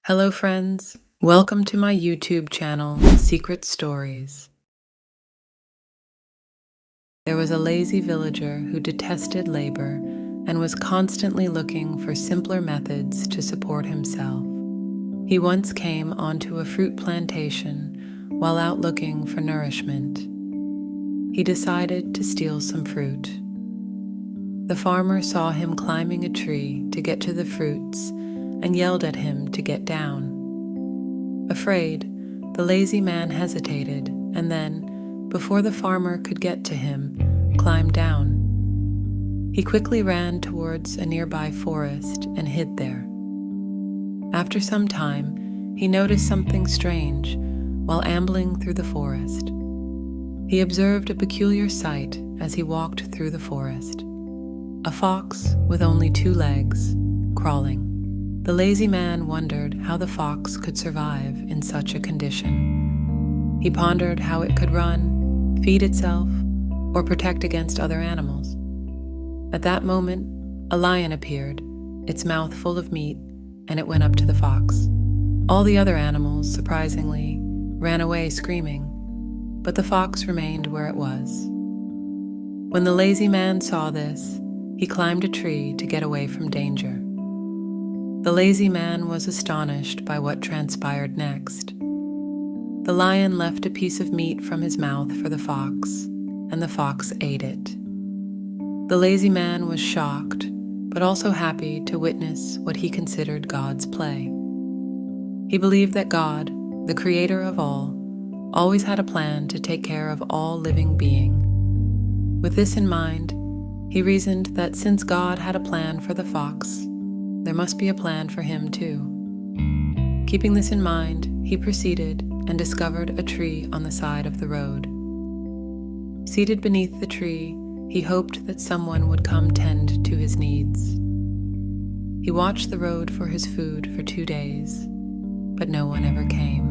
Hello, friends. Welcome to my YouTube channel, Secret Stories. There was a lazy villager who detested labor and was constantly looking for simpler methods to support himself. He once came onto a fruit plantation while out looking for nourishment. He decided to steal some fruit. The farmer saw him climbing a tree to get to the fruits and yelled at him to get down. Afraid, the lazy man hesitated and then, before the farmer could get to him, climbed down. He quickly ran towards a nearby forest and hid there. After some time, he noticed something strange while ambling through the forest. He observed a peculiar sight as he walked through the forest. A fox with only 2 legs, crawling. The lazy man wondered how the fox could survive in such a condition. He pondered how it could run, feed itself, or protect against other animals. At that moment, a lion appeared, its mouth full of meat, and it went up to the fox. All the other animals, surprisingly, ran away screaming, but the fox remained where it was. When the lazy man saw this, he climbed a tree to get away from danger. The lazy man was astonished by what transpired next. The lion left a piece of meat from his mouth for the fox, and the fox ate it. The lazy man was shocked, but also happy to witness what he considered God's play. He believed that God, the creator of all, always had a plan to take care of all living being. With this in mind, he reasoned that since God had a plan for the fox, there must be a plan for him too. Keeping this in mind, he proceeded and discovered a tree on the side of the road. Seated beneath the tree, he hoped that someone would come tend to his needs. He watched the road for his food for 2 days, but no one ever came.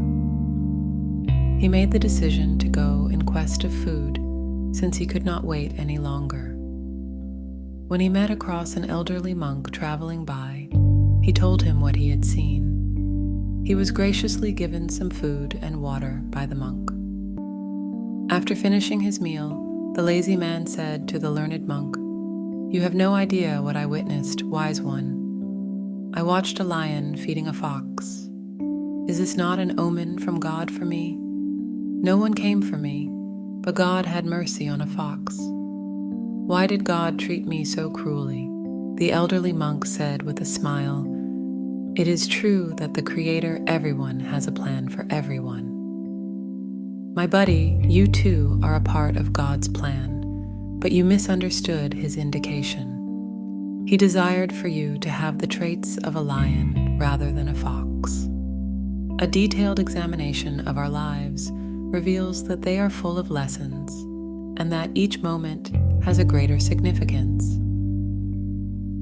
He made the decision to go in quest of food, since he could not wait any longer. When he met across an elderly monk traveling by, he told him what he had seen. He was graciously given some food and water by the monk. After finishing his meal, the lazy man said to the learned monk, "You have no idea what I witnessed, wise one. I watched a lion feeding a fox. Is this not an omen from God for me? No one came for me, but God had mercy on a fox. Why did God treat me so cruelly?" The elderly monk said with a smile, "It is true that the Creator everyone has a plan for everyone. My buddy, you too are a part of God's plan, but you misunderstood his indication. He desired for you to have the traits of a lion rather than a fox." A detailed examination of our lives reveals that they are full of lessons, and that each moment has a greater significance.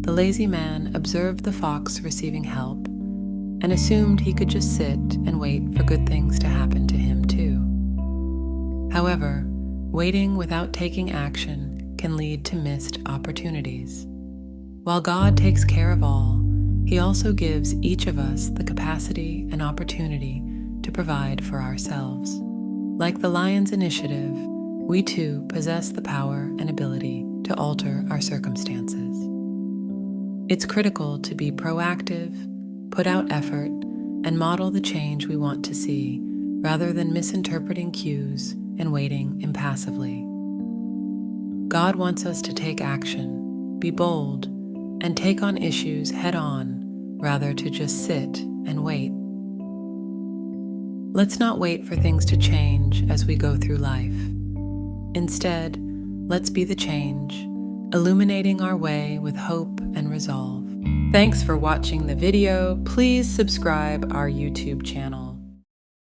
The lazy man observed the fox receiving help and assumed he could just sit and wait for good things to happen to him too. However, waiting without taking action can lead to missed opportunities. While God takes care of all, He also gives each of us the capacity and opportunity to provide for ourselves. Like the lion's initiative, we too possess the power and ability to alter our circumstances. It's critical to be proactive, put out effort, and model the change we want to see, rather than misinterpreting cues and waiting impassively. God wants us to take action, be bold, and take on issues head-on, rather to just sit and wait. Let's not wait for things to change as we go through life. Instead, let's be the change, illuminating our way with hope and resolve. Thanks for watching the video. Please subscribe our YouTube channel.